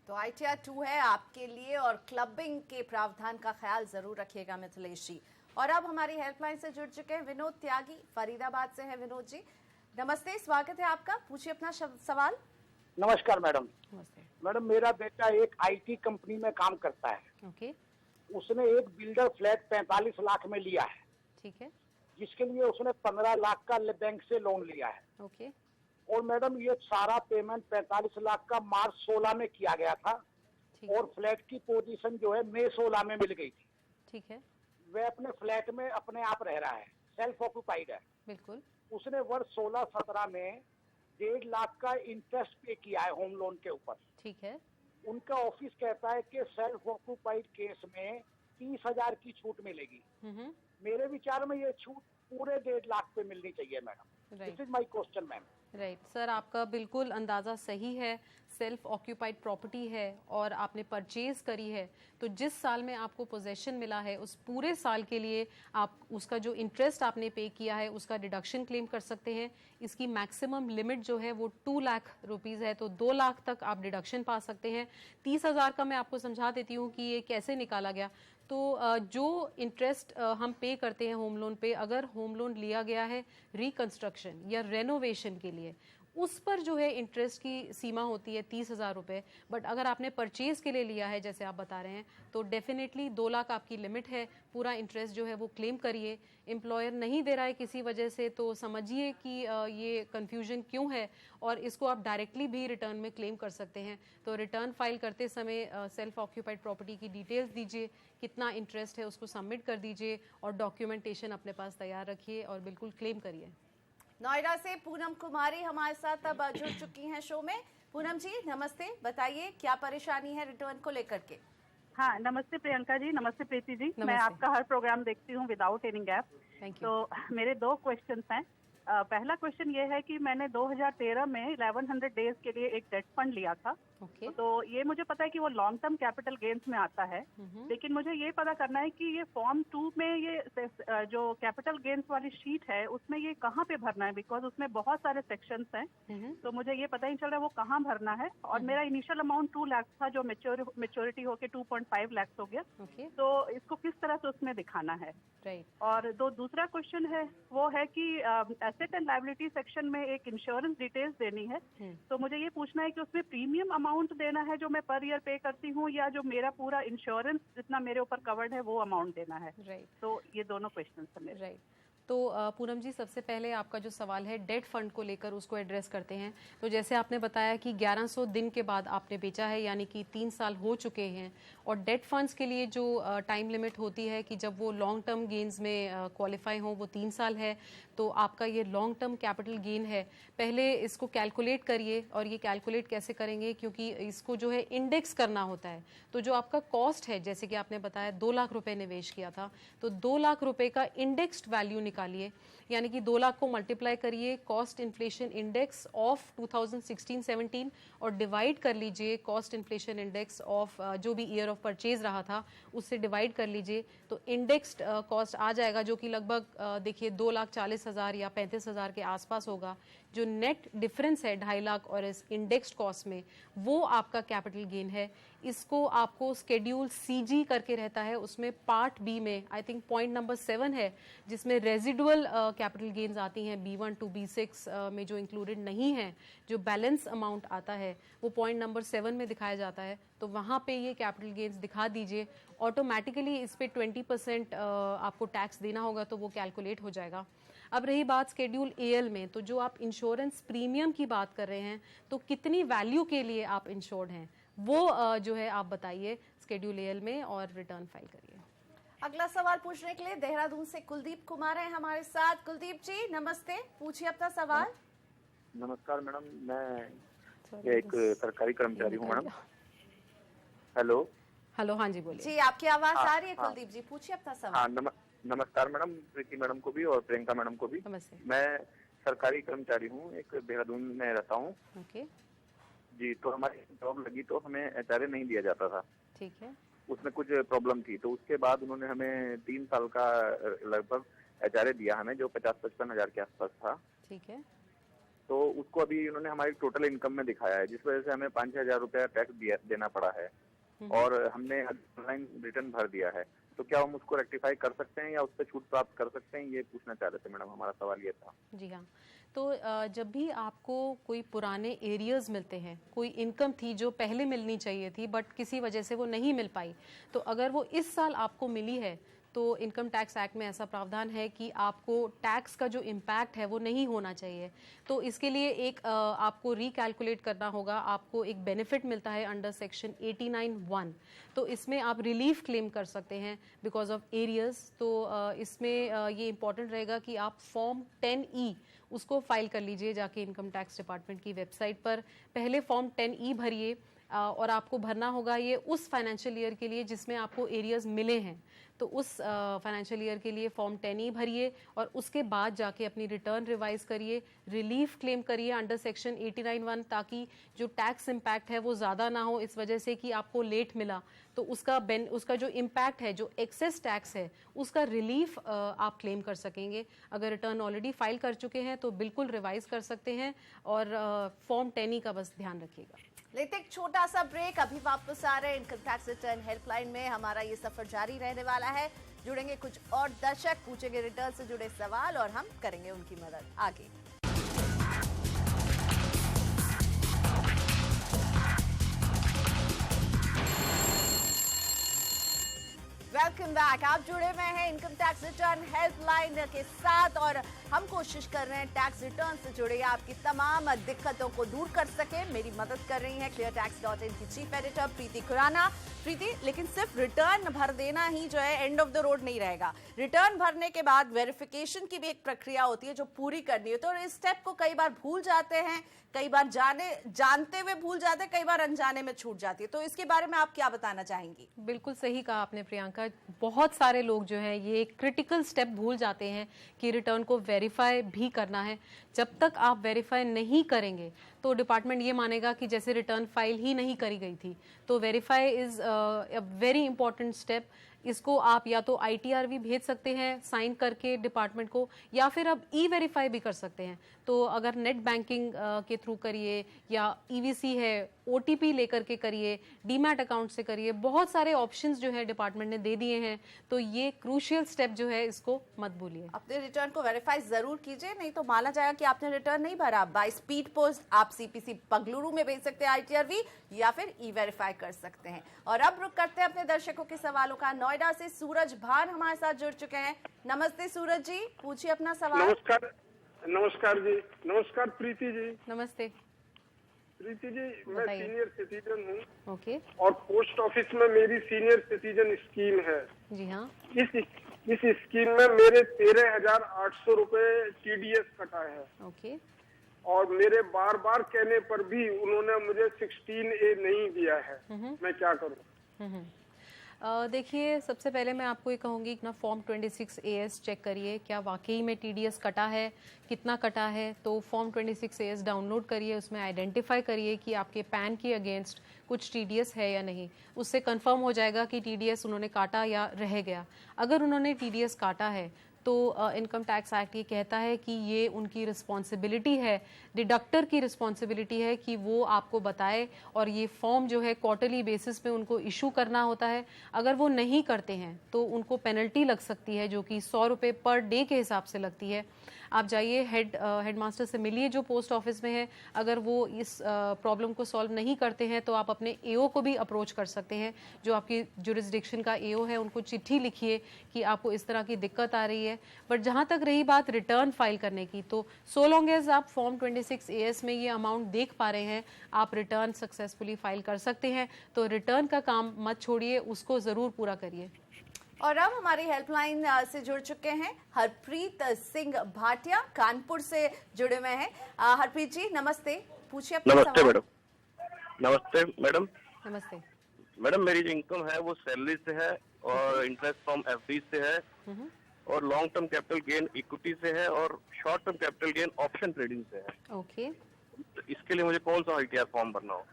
तो ITR 2 है आपके लिए और क्लबिंग के प्रावधान का ख्याल जरूर रखिएगा मिथिलेश जी। और अब हमारी हेल्पलाइन से जुड़ चुके हैं विनोद त्यागी, फरीदाबाद से है विनोद जी। नमस्ते, स्वागत है आपका, पूछिए अपना सवाल। नमस्कार मैडम। नमस्ते मैडम मेरा बेटा एक IT कंपनी में काम करता है। ओके। उसने एक बिल्डर फ्लैट 45 लाख में लिया है। ठीक है। जिसके लिए उसने 15 लाख का बैंक से लोन लिया है। ओके। और मैडम ये सारा पेमेंट 45 लाख का मार्च 16 में किया गया था और फ्लैट की पोजीशन जो है मई 16 में मिल गई थी। ठीक है। वह अपने फ्लैट में अपने आप रह रहा है, सेल्फ ऑक्यूपाइड है। बिल्कुल। उसने वर्ष 16-17 में 1.5 लाख का इंटरेस्ट पे किया है होम लोन के ऊपर। ठीक है। उनका ऑफिस कहता है कि सेल्फ ऑक्यूपाइड केस में 30,000 की छूट मिलेगी। मेरे विचार में ये छूट पूरे 1.5 लाख पे मिलनी चाहिए madam. This is my question ma'am. Right sir, आपका बिल्कुल अंदाज़ा सही है। सेल्फ ऑक्यूपाइड प्रॉपर्टी है और आपने परचेज करी है, तो जिस साल में आपको पोजेशन मिला है उस पूरे साल के लिए आप उसका जो इंटरेस्ट आपने पे किया है उसका डिडक्शन क्लेम कर सकते हैं। इसकी मैक्सिमम लिमिट जो है वो 2 लाख रुपीज़ है, तो 2 लाख तक आप डिडक्शन पा सकते हैं। 30,000 का मैं आपको समझा देती हूँ कि ये कैसे निकाला गया। तो जो इंटरेस्ट हम पे करते हैं होम लोन पे, अगर होम लोन लिया गया है रिकंस्ट्रक्शन या रेनोवेशन के लिए, उस पर जो है इंटरेस्ट की सीमा होती है 30,000 रुपये। बट अगर आपने परचेज के लिए लिया है जैसे आप बता रहे हैं, तो डेफिनेटली 2 लाख आपकी लिमिट है। पूरा इंटरेस्ट जो है वो क्लेम करिए। एम्प्लॉयर नहीं दे रहा है किसी वजह से तो समझिए कि ये कन्फ्यूजन क्यों है, और इसको आप डायरेक्टली भी रिटर्न में क्लेम कर सकते हैं। तो रिटर्न फाइल करते समय सेल्फ ऑक्यूपाइड प्रॉपर्टी की डिटेल्स दीजिए, कितना इंटरेस्ट है उसको सबमिट कर दीजिए और डॉक्यूमेंटेशन अपने पास तैयार रखिए और बिल्कुल क्लेम करिए। नोएडा से पूनम कुमारी हमारे साथ अब जुड़ चुकी हैं शो में। पूनम जी नमस्ते, बताइए क्या परेशानी है रिटर्न को लेकर के? हाँ, नमस्ते प्रियंका जी, नमस्ते प्रीति जी। मैं आपका हर प्रोग्राम देखती हूँ विदाउट एनी गैप। तो मेरे 2 क्वेश्चंस हैं। पहला क्वेश्चन ये है कि मैंने 2013 में 1100 डेज के लिए एक डेट फंड लिया था। तो ये मुझे पता है कि वो लॉन्ग टर्म कैपिटल गेन्स में आता है, लेकिन मुझे ये पता करना है कि ये फॉर्म 2 में ये जो कैपिटल गेन्स वाली शीट है उसमें ये कहाँ पे भरना है, बिकॉज उसमें बहुत सारे सेक्शंस हैं। तो मुझे ये पता ही चल रहा है वो कहाँ भरना है। और मेरा इनिशियल अमाउंट 2 लाख था जो मेच्योरिटी होके 2.5 लाख हो गया। तो इसको किस तरह से उसमें दिखाना है। और दूसरा क्वेश्चन है वो है कि एसेट एंड लायबिलिटी सेक्शन में एक इंश्योरेंस डिटेल्स देनी है। तो मुझे ये पूछना है कि उसमें प्रीमियम अमाउंट देना है जो मैं पर ईयर पे करती हूँ, या जो मेरा पूरा इंश्योरेंस जितना मेरे ऊपर कवर्ड है वो अमाउंट देना है। तो ये दोनों क्वेश्चन है मेरे। तो पूनम जी, सबसे पहले आपका जो सवाल है डेट फंड को लेकर उसको एड्रेस करते हैं। तो जैसे आपने बताया कि 1100 दिन के बाद आपने बेचा है, यानी कि 3 साल हो चुके हैं। और डेट फंड्स के लिए जो टाइम लिमिट होती है कि जब वो लॉन्ग टर्म गेन्स में क्वालिफाई हो, वो 3 साल है। तो आपका ये लॉन्ग टर्म कैपिटल गेन है। पहले इसको कैलकुलेट करिए, और ये कैलकुलेट कैसे करेंगे, क्योंकि इसको जो है इंडेक्स करना होता है। तो जो आपका कॉस्ट है, जैसे कि आपने बताया 2 लाख रुपए निवेश किया था, तो 2 लाख रुपए का इंडेक्स्ड वैल्यू निकालिए, यानी कि 2 लाख को मल्टीप्लाई करिए कॉस्ट इन्फ्लेशन इंडेक्स ऑफ 2016-17 और डिवाइड कर लीजिए कॉस्ट इन्फ्लेशन इंडेक्स ऑफ जो भी ईयर ऑफ परचेज रहा था उससे डिवाइड कर लीजिए। तो इंडेक्स्ड कॉस्ट आ जाएगा, जो कि लगभग देखिए 2,40,000 या 35,000 के आसपास होगा। जो नेट डिफरेंस है 2.5 लाख और इस इंडेक्स्ड कॉस्ट में, वो आपका कैपिटल गेन है। इसको आपको स्केड्यूल सीजी करके रहता है, उसमें पार्ट बी में आई थिंक पॉइंट नंबर 7 है, जिसमें रेजिडुअल कैपिटल गेन्स आती हैं B1 to B6 में जो इंक्लूडेड नहीं है, जो बैलेंस अमाउंट आता है वो पॉइंट नंबर 7 में दिखाया जाता है। तो वहाँ पे ये कैपिटल गेन्स दिखा दीजिए, ऑटोमेटिकली इस पे 20% आपको टैक्स देना होगा, तो वो कैलकुलेट हो जाएगा। अब रही बात स्केड्यूल AL में, तो जो आप इंश्योरेंस प्रीमियम की बात कर रहे हैं, तो कितनी वैल्यू के लिए आप इंश्योर्ड हैं वो जो है आप बताइए स्केड्यूल AL में और रिटर्न फाइल करिए। अगला सवाल पूछने के लिए देहरादून से कुलदीप कुमार हैं हमारे साथ। कुलदीप जी नमस्ते, पूछिए अपना सवाल। नमस्कार मैडम, मैं एक सरकारी कर्मचारी हूँ मैडम। हेलो हेलो, हाँ जी बोलिए। जी आपकी आवाज आ रही है कुलदीप जी, पूछिए अपना सवाल। हाँ नमस्कार मैडम, प्रीति मैडम को भी और प्रियंका मैडम को भी। मैं सरकारी कर्मचारी हूँ, एक देहरादून में रहता हूँ। जी, तो हमारी जॉब लगी तो हमें HRA नहीं दिया जाता था। ठीक है। उसमें कुछ प्रॉब्लम थी, तो उसके बाद उन्होंने हमें 3 साल का लगभग HRA दिया हमें, जो 50-55 हजार के आसपास था। ठीक है। तो उसको अभी उन्होंने हमारी टोटल इनकम में दिखाया है, जिस वजह से हमें 5-6 हजार रुपया टैक्स देना पड़ा है, और हमने ऑनलाइन रिटर्न भर दिया है। तो क्या हम उसको रेक्टिफाई कर सकते हैं या उस पर छूट प्राप्त कर सकते हैं, ये पूछना चाह रहे थे मैडम, हमारा सवाल ये था। जी हाँ, तो जब भी आपको कोई पुराने एरियर्स मिलते हैं, कोई इनकम थी जो पहले मिलनी चाहिए थी बट किसी वजह से वो नहीं मिल पाई, तो अगर वो इस साल आपको मिली है तो इनकम टैक्स एक्ट में ऐसा प्रावधान है कि आपको टैक्स का जो इम्पैक्ट है वो नहीं होना चाहिए। तो इसके लिए एक आपको रिकैलकुलेट करना होगा। आपको एक बेनिफिट मिलता है अंडर सेक्शन 89(1), तो इसमें आप रिलीफ क्लेम कर सकते हैं बिकॉज ऑफ एरियर्स। तो इसमें ये इम्पॉर्टेंट रहेगा कि आप फॉर्म 10E उसको फाइल कर लीजिए जाके इनकम टैक्स डिपार्टमेंट की वेबसाइट पर। पहले फॉर्म 10E भरिए और आपको भरना होगा ये उस फाइनेंशियल ईयर के लिए जिसमें आपको एरियर्स मिले हैं। तो उस फाइनेंशियल ईयर के लिए फॉर्म 10E भरिए और उसके बाद जाके अपनी रिटर्न रिवाइज करिए, रिलीफ क्लेम करिए अंडर सेक्शन 89(1), ताकि जो टैक्स इम्पैक्ट है वो ज़्यादा ना हो इस वजह से कि आपको लेट मिला। तो उसका जो इम्पैक्ट है, जो एक्सेस टैक्स है, उसका रिलीफ आप क्लेम कर सकेंगे। अगर रिटर्न ऑलरेडी फाइल कर चुके हैं तो बिल्कुल रिवाइज कर सकते हैं, और फॉर्म 10E का बस ध्यान रखिएगा। लेते एक छोटा सा ब्रेक, अभी वापस आ रहे हैं इनकम टैक्स रिटर्न हेल्पलाइन में। हमारा ये सफर जारी रहने वाला है, जुड़ेंगे कुछ और दर्शक, पूछेंगे रिटर्न से जुड़े सवाल और हम करेंगे उनकी मदद आगे। वेलकम बैक, आप जुड़े हुए हैं इनकम टैक्स रिटर्न हेल्पलाइन के साथ और हम कोशिश कर रहे हैं टैक्स रिटर्न से जुड़े आपकी तमाम दिक्कतों को दूर कर सके। मेरी मदद कर रही हैं cleartax.in की चीफ एडिटर प्रीति खुराना। प्रीति, लेकिन सिर्फ रिटर्न भर देना ही जो है एंड ऑफ द रोड नहीं रहेगा। रिटर्न भरने के बाद वेरिफिकेशन की भी एक प्रक्रिया होती है जो पूरी करनी होती है, और इस स्टेप को कई बार भूल जाते हैं, कई बार जानते हुए भूल जाते हैं, कई बार अनजाने में छूट जाती है। तो इसके बारे में आप क्या बताना चाहेंगी? बिल्कुल सही कहा आपने प्रियंका, बहुत सारे लोग जो हैं ये क्रिटिकल स्टेप भूल जाते हैं कि रिटर्न को वेरीफाई भी करना है। जब तक आप वेरीफाई नहीं करेंगे तो डिपार्टमेंट ये मानेगा कि जैसे रिटर्न फाइल ही नहीं करी गई थी। तो verify is a very important step. इसको आप या तो ITR भी भेज सकते हैं साइन करके डिपार्टमेंट को, या फिर अब E-वेरीफाई भी कर सकते हैं। तो अगर नेट बैंकिंग के थ्रू करिए या EVC है, OTP लेकर के करिए, डीमैट अकाउंट से करिए, बहुत सारे ऑप्शंस जो है डिपार्टमेंट ने दे दिए हैं। तो ये क्रूशियल स्टेप जो है इसको मत भूलिए। अपने रिटर्न को वेरीफाई जरूर कीजिए, नहीं तो माना जाएगा कि आपने रिटर्न नहीं भरा। बाय स्पीड पोस्ट आप CPC बंगलुरु में भेज सकते हैं ITRV, या फिर E-वेरीफाई कर सकते हैं। और अब रुक करते हैं अपने दर्शकों के सवालों का। नोएडा से सूरज भान हमारे साथ जुड़ चुके हैं। नमस्ते सूरज जी, पूछिए अपना सवाल। नमस्कार जी। नमस्कार प्रीति जी। नमस्ते प्रीति जी, मैं सीनियर सिटीजन हूँ। ओके। और पोस्ट ऑफिस में मेरी सीनियर सिटीजन स्कीम है। जी हाँ। इस स्कीम में मेरे 13,800 रुपए TDS कटा है। ओके। और मेरे बार बार कहने पर भी उन्होंने मुझे 16A नहीं दिया है। मैं क्या करूँ? देखिए, सबसे पहले मैं आपको ये कहूँगी कि ना फॉर्म 26AS चेक करिए, क्या वाकई में TDS कटा है, कितना कटा है। तो फॉर्म 26AS डाउनलोड करिए, उसमें आइडेंटिफाई करिए कि आपके पैन के अगेंस्ट कुछ TDS है या नहीं। उससे कंफर्म हो जाएगा कि TDS उन्होंने काटा या रह गया। अगर उन्होंने TDS काटा है तो इनकम टैक्स एक्ट ये कहता है कि ये उनकी रिस्पॉन्सिबिलिटी है, डिडक्टर की रिस्पॉन्सिबिलिटी है कि वो आपको बताए, और ये फॉर्म जो है क्वार्टरली बेसिस पे उनको इशू करना होता है। अगर वो नहीं करते हैं तो उनको पेनल्टी लग सकती है, जो कि 100 रुपये पर डे के हिसाब से लगती है। आप जाइए हेडमास्टर से मिलिए जो पोस्ट ऑफिस में है। अगर वो इस प्रॉब्लम को सॉल्व नहीं करते हैं तो आप अपने AO को भी अप्रोच कर सकते हैं, जो आपकी जुरिस्डिक्शन का AO है। उनको चिट्ठी लिखिए कि आपको इस तरह की दिक्कत आ रही है। बट जहाँ तक रही बात रिटर्न फाइल करने की, तो सो लॉन्ग एज आप फॉर्म 26AS में ये अमाउंट देख पा रहे हैं, आप रिटर्न सक्सेसफुली फाइल कर सकते हैं। तो रिटर्न का काम मत छोड़िए, उसको ज़रूर पूरा करिए। और अब हमारी हेल्पलाइन से जुड़ चुके हैं हरप्रीत सिंह भाटिया, कानपुर से जुड़े हुए हैं। हरप्रीत जी नमस्ते, पूछिए अपना सवाल। नमस्ते मैडम। नमस्ते मैडम। नमस्ते मैडम, मेरी जो इनकम है वो सैलरी से है और इंटरेस्ट फ्रॉम FD से है, और long term capital gain equity से है, और short term capital gain option trading से है। ओके। तो इसके लिए मुझे कौन सा ITR फॉर्म भरना हो?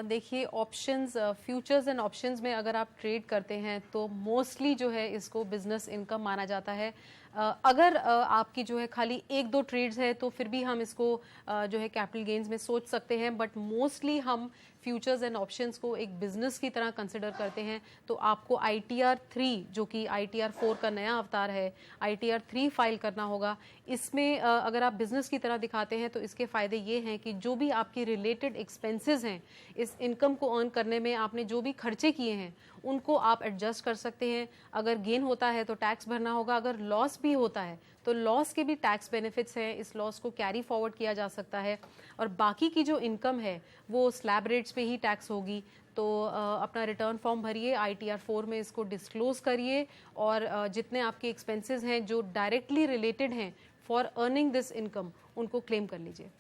देखिए, ऑप्शंस, फ्यूचर्स एंड ऑप्शंस में अगर आप ट्रेड करते हैं तो मोस्टली जो है इसको बिजनेस इनकम माना जाता है। अगर आपकी जो है खाली 1-2 ट्रेड्स है तो फिर भी हम इसको जो है कैपिटल गेन्स में सोच सकते हैं, बट मोस्टली हम फ्यूचर्स एंड ऑप्शंस को एक बिजनेस की तरह कंसिडर करते हैं। तो आपको ITR 3, जो कि ITR 4 का नया अवतार है, ITR 3 फाइल करना होगा। इसमें अगर आप बिजनेस की तरह दिखाते हैं तो इसके फ़ायदे ये हैं कि जो भी आपकी रिलेटेड एक्सपेंसेस हैं, इस इनकम को अर्न करने में आपने जो भी खर्चे किए हैं उनको आप एडजस्ट कर सकते हैं। अगर गेन होता है तो टैक्स भरना होगा, अगर लॉस भी होता है तो लॉस के भी टैक्स बेनिफिट्स हैं, इस लॉस को कैरी फॉरवर्ड किया जा सकता है। और बाकी की जो इनकम है वो स्लैब रेट्स पे ही टैक्स होगी। तो अपना रिटर्न फॉर्म भरिए, ITR 4 में इसको डिस्क्लोज करिए, और जितने आपके एक्सपेंसेस हैं जो डायरेक्टली रिलेटेड हैं फॉर अर्निंग दिस इनकम, उनको क्लेम कर लीजिए।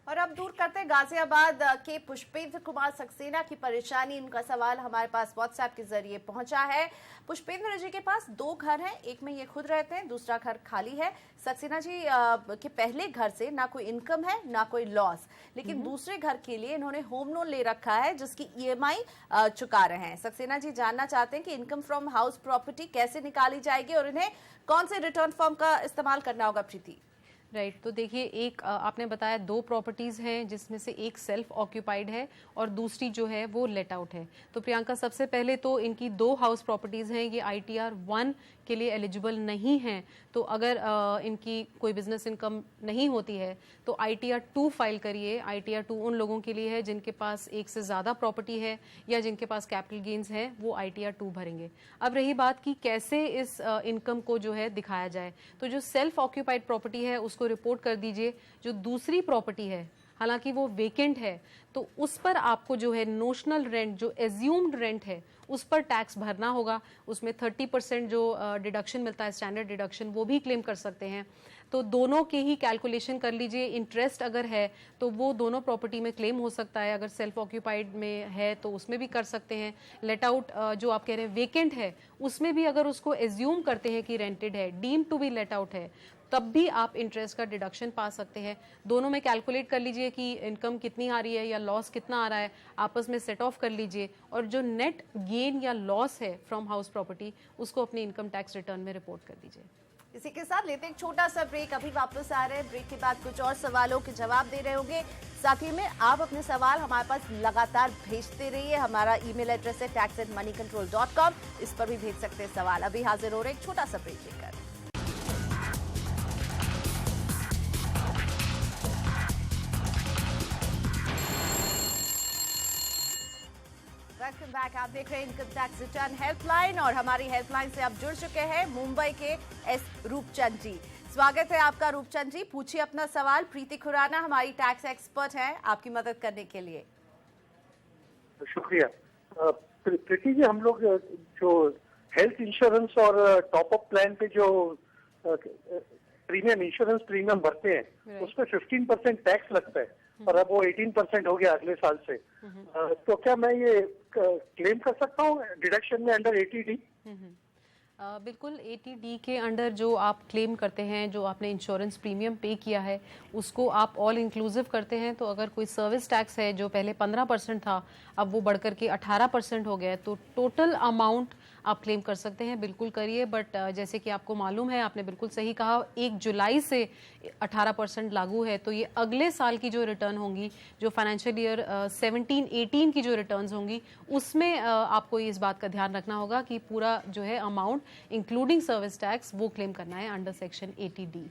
और अब दूर करते हैं गाजियाबाद के पुष्पेंद्र कुमार सक्सेना की परेशानी। उनका सवाल हमारे पास व्हाट्सएप के जरिए पहुंचा है। पुष्पेंद्र जी के पास 2 घर हैं, एक में ये खुद रहते हैं, दूसरा घर खाली है। सक्सेना जी के पहले घर से ना कोई इनकम है ना कोई लॉस, लेकिन दूसरे घर के लिए इन्होंने होम लोन ले रखा है जिसकी EMI चुका रहे हैं। सक्सेना जी जानना चाहते हैं कि इनकम फ्रॉम हाउस प्रॉपर्टी कैसे निकाली जाएगी और इन्हें कौन से रिटर्न फॉर्म का इस्तेमाल करना होगा। प्रीति, राइट तो देखिए एक आपने बताया 2 प्रॉपर्टीज़ हैं जिसमें से एक सेल्फ ऑक्यूपाइड है और दूसरी जो है वो लेट आउट है। तो प्रियंका सबसे पहले तो इनकी 2 हाउस प्रॉपर्टीज़ हैं, ये ITR 1 के लिए एलिजिबल नहीं हैं। तो अगर इनकी कोई बिजनेस इनकम नहीं होती है तो ITR 2 फाइल करिए। ITR 2 उन लोगों के लिए है जिनके पास एक से ज़्यादा प्रॉपर्टी है या जिनके पास कैपिटल गेन्स है, वो ITR 2 भरेंगे। अब रही बात कि कैसे इस इनकम को जो है दिखाया जाए, तो जो सेल्फ ऑक्यूपाइड प्रॉपर्टी है उसको रिपोर्ट कर दीजिए। जो दूसरी प्रॉपर्टी है हालांकि वो वेकेंट है तो उस पर आपको जो है नोशनल रेंट, जो एज्यूम्ड रेंट है, उस पर टैक्स भरना होगा। उसमें 30% जो डिडक्शन मिलता है, स्टैंडर्ड डिडक्शन, वो भी क्लेम कर सकते हैं। तो दोनों के ही कैलकुलेशन कर लीजिए। इंटरेस्ट अगर है तो वो दोनों प्रॉपर्टी में क्लेम हो सकता है, अगर सेल्फ ऑक्यूपाइड में है तो उसमें भी कर सकते हैं। लेट आउट जो आप कह रहे हैं वेकेंट है, उसमें भी अगर उसको एज्यूम करते हैं कि रेंटेड है, deem to be let out है, तब भी आप इंटरेस्ट का डिडक्शन पा सकते हैं। दोनों में कैलकुलेट कर लीजिए कि इनकम कितनी आ रही है या लॉस कितना आ रहा है, आपस में सेट ऑफ कर लीजिए और जो नेट गेन या लॉस है फ्रॉम हाउस प्रॉपर्टी उसको अपने इनकम टैक्स रिटर्न में रिपोर्ट कर दीजिए। इसी के साथ लेते एक छोटा सा ब्रेक। अभी वापस आ रहे हैं, ब्रेक के बाद कुछ और सवालों के जवाब दे रहे होंगे। साथ ही में आप अपने सवाल हमारे पास लगातार भेजते रहिए। हमारा ईमेल एड्रेस है tax@moneycontrol.com, इस पर भी भेज सकते हैं सवाल। अभी हाजिर हो रहे एक छोटा सा ब्रेक लेकर। Welcome back. आप देख रहे हैं इनकम टैक्स रिटर्न हेल्पलाइन और हमारी हेल्पलाइन से आप जुड़ चुके हैं मुंबई के एस रूपचंद जी। स्वागत है आपका रूपचंद जी, पूछिए अपना सवाल। प्रीति खुराना हमारी टैक्स एक्सपर्ट है आपकी मदद करने के लिए। शुक्रिया। प्रीति जी, हम लोग जो हेल्थ इंश्योरेंस और टॉप अप प्लान पे जो प्रीमियम इंश्योरेंस प्रीमियम भरते हैं उस पर 15% टैक्स लगता है और अब वो 18% हो गया अगले साल से। तो क्या मैं ये क्लेम कर सकता हूँ डिडक्शन में अंडर 80D? बिल्कुल 80D के अंडर जो आप क्लेम करते हैं, जो आपने इंश्योरेंस प्रीमियम पे किया है उसको आप ऑल इंक्लूसिव करते हैं। तो अगर कोई सर्विस टैक्स है जो पहले 15% था अब वो बढ़कर के 18% हो गया है, तो टोटल अमाउंट आप क्लेम कर सकते हैं। बिल्कुल करिए। बट जैसे कि आपको मालूम है, आपने बिल्कुल सही कहा, 1 जुलाई से 18% लागू है। तो ये अगले साल की जो रिटर्न होंगी, जो फाइनेंशियल ईयर 17-18 की जो रिटर्न्स होंगी, उसमें आपको इस बात का ध्यान रखना होगा कि पूरा जो है अमाउंट इंक्लूडिंग सर्विस टैक्स वो क्लेम करना है अंडर सेक्शन 80D।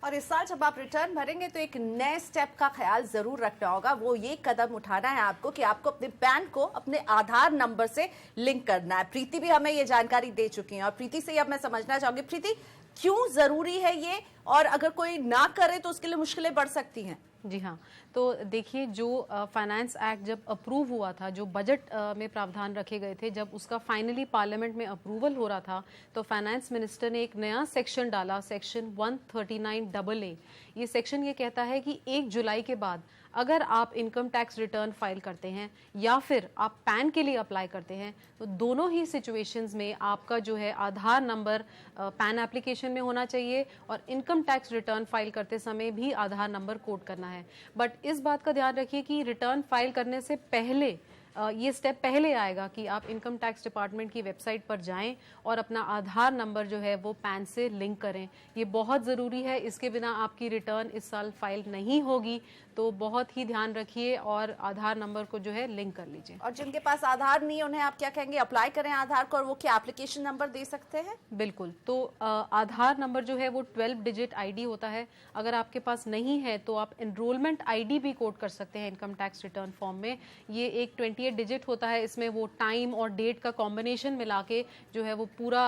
और इस साल जब आप रिटर्न भरेंगे तो एक नए स्टेप का ख्याल जरूर रखना होगा। वो ये कदम उठाना है आपको कि आपको अपने पैन को अपने आधार नंबर से लिंक करना है। प्रीति भी हमें ये जानकारी दे चुकी है और प्रीति से अब मैं समझना चाहूंगी, प्रीति क्यों जरूरी है ये, और अगर कोई ना करे तो उसके लिए मुश्किलें बढ़ सकती हैं? जी हाँ, तो देखिए जो फाइनेंस एक्ट जब अप्रूव हुआ था, जो बजट में प्रावधान रखे गए थे, जब उसका फाइनली पार्लियामेंट में अप्रूवल हो रहा था तो फाइनेंस मिनिस्टर ने एक नया सेक्शन डाला, सेक्शन 139AA। ये सेक्शन ये कहता है कि 1 जुलाई के बाद अगर आप इनकम टैक्स रिटर्न फाइल करते हैं या फिर आप पैन के लिए अप्लाई करते हैं तो दोनों ही सिचुएशंस में आपका जो है आधार नंबर पैन एप्लीकेशन में होना चाहिए और इनकम टैक्स रिटर्न फाइल करते समय भी आधार नंबर कोड करना है। बट इस बात का ध्यान रखिए कि रिटर्न फाइल करने से पहले ये स्टेप पहले आएगा कि आप इनकम टैक्स डिपार्टमेंट की वेबसाइट पर जाएं और अपना आधार नंबर जो है वो पैन से लिंक करें। ये बहुत ज़रूरी है, इसके बिना आपकी रिटर्न इस साल फाइल नहीं होगी। तो बहुत ही ध्यान रखिए और आधार नंबर को जो है लिंक कर लीजिए। और जिनके पास आधार नहीं, उन्हें आप क्या कहेंगे, अप्लाई करें आधार को, और वो क्या एप्लीकेशन नंबर दे सकते हैं? बिल्कुल, तो आधार नंबर जो है वो 12 डिजिट ID होता है। अगर आपके पास नहीं है तो आप एनरोलमेंट ID भी कोड कर सकते हैं इनकम टैक्स रिटर्न फॉर्म में। ये एक 28 डिजिट होता है, इसमें वो टाइम और डेट का कॉम्बिनेशन मिला के जो है वो पूरा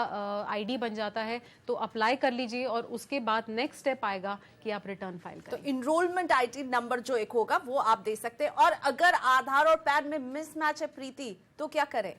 ID बन जाता है। तो अप्लाई कर लीजिए और उसके बाद नेक्स्ट स्टेप आएगा कि आप रिटर्न फाइल करें। तो इनरोलमेंट ID नंबर जो एक होगा वो आप दे सकते हैं। और अगर आधार और पैन में मिसमैच है प्रीति, तो क्या करें?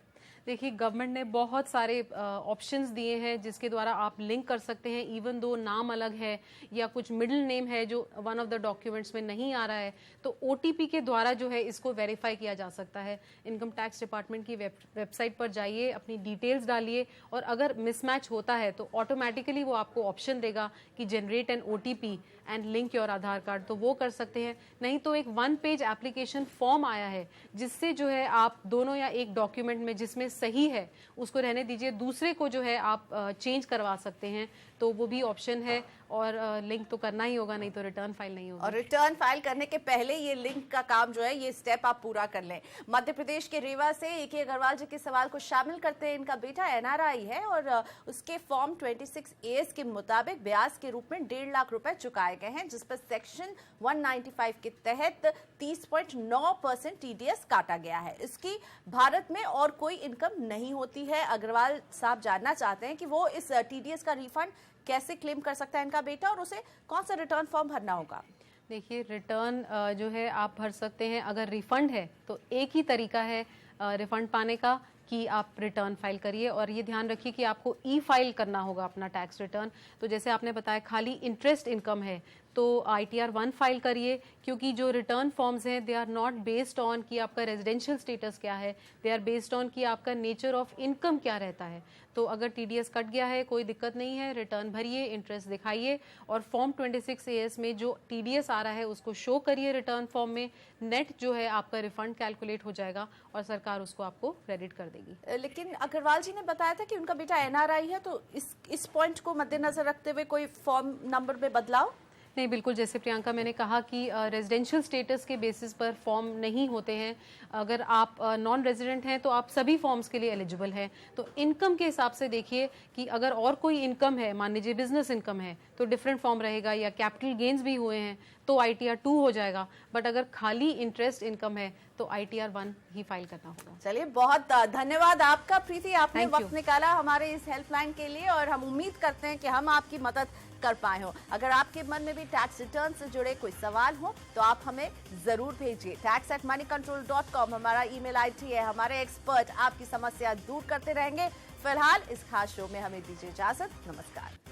देखिए गवर्नमेंट ने बहुत सारे ऑप्शंस दिए हैं जिसके द्वारा आप लिंक कर सकते हैं, इवन दो नाम अलग है या कुछ मिडिल नेम है जो वन ऑफ द डॉक्यूमेंट्स में नहीं आ रहा है, तो OTP के द्वारा जो है इसको वेरीफाई किया जा सकता है। इनकम टैक्स डिपार्टमेंट की वेबसाइट पर जाइए, अपनी डिटेल्स डालिए और अगर मिसमैच होता है तो ऑटोमेटिकली वो आपको ऑप्शन देगा कि generate N OTP and link your Aadhaar card, तो वो कर सकते हैं। नहीं तो एक 1 पेज एप्लीकेशन फॉर्म आया है जिससे जो है आप दोनों या एक डॉक्यूमेंट में जिसमें सही है उसको रहने दीजिए, दूसरे को जो है आप चेंज करवा सकते हैं, तो वो भी ऑप्शन है। और लिंक तो करना ही होगा, नहीं तो रिटर्न फाइल नहीं होगा। और रिटर्न फाइल करने के पहले ये लिंक का काम जो है, ये स्टेप आप पूरा कर लें। मध्य प्रदेश के रीवा से ए.के. अग्रवाल जी के सवाल को शामिल करते हैं। इनका बेटा NRI है और उसके फॉर्म 26 AS के मुताबिक ब्याज के रूप में 1.5 लाख रुपए चुकाए गए हैं, जिस पर सेक्शन 195 के तहत 30.9% TDS काटा गया है। इसकी भारत में और कोई इनकम नहीं होती है। अग्रवाल साहब जानना चाहते हैं कि वो इस TDS का रिफंड कैसे क्लेम कर सकता है इनका बेटा, और उसे कौन सा रिटर्न फॉर्म भरना होगा? देखिए, रिटर्न जो है आप भर सकते हैं। अगर रिफंड है तो एक ही तरीका है रिफंड पाने का कि आप रिटर्न फाइल करिए, और ये ध्यान रखिए कि आपको फाइल करना होगा अपना टैक्स रिटर्न। तो जैसे आपने बताया खाली इंटरेस्ट इनकम है तो ITR 1 फाइल करिए, क्योंकि जो रिटर्न फॉर्म्स हैं they are not based on कि आपका रेजिडेंशियल स्टेटस क्या है, दे आर बेस्ड ऑन कि आपका नेचर ऑफ इनकम क्या रहता है। तो अगर TDS कट गया है कोई दिक्कत नहीं है, रिटर्न भरिए, इंटरेस्ट दिखाइए और फॉर्म 26 AS में जो TDS आ रहा है उसको शो करिए रिटर्न फॉर्म में। नेट जो है आपका रिफंड कैलकुलेट हो जाएगा और सरकार उसको आपको क्रेडिट कर देगी। लेकिन अग्रवाल जी ने बताया था कि उनका बेटा NRI है, तो इस पॉइंट को मद्देनजर रखते हुए कोई फॉर्म नंबर में बदलाव नहीं, बिल्कुल जैसे प्रियंका मैंने कहा कि रेजिडेंशियल स्टेटस के बेसिस पर फॉर्म नहीं होते हैं। अगर आप नॉन रेजिडेंट हैं तो आप सभी फॉर्म्स के लिए एलिजिबल हैं। तो इनकम के हिसाब से देखिए कि अगर और कोई इनकम है, मान लीजिए बिजनेस इनकम है, तो डिफरेंट फॉर्म रहेगा, या कैपिटल गेन्स भी हुए हैं तो ITR 2 हो जाएगा। बट अगर खाली इंटरेस्ट इनकम है तो ITR 1 ही फाइल करना होगा। चलिए, बहुत धन्यवाद आपका प्रीति, आपने वक्त निकाला हमारे इस हेल्पलाइन के लिए, और हम उम्मीद करते हैं कि हम आपकी मदद कर पाए हो। अगर आपके मन में भी टैक्स रिटर्न से जुड़े कोई सवाल हो तो आप हमें जरूर भेजिए। tax@moneycontrol.com हमारा ईमेल ID है। हमारे एक्सपर्ट आपकी समस्या दूर करते रहेंगे। फिलहाल इस खास शो में हमें दीजिए इजाजत। नमस्कार।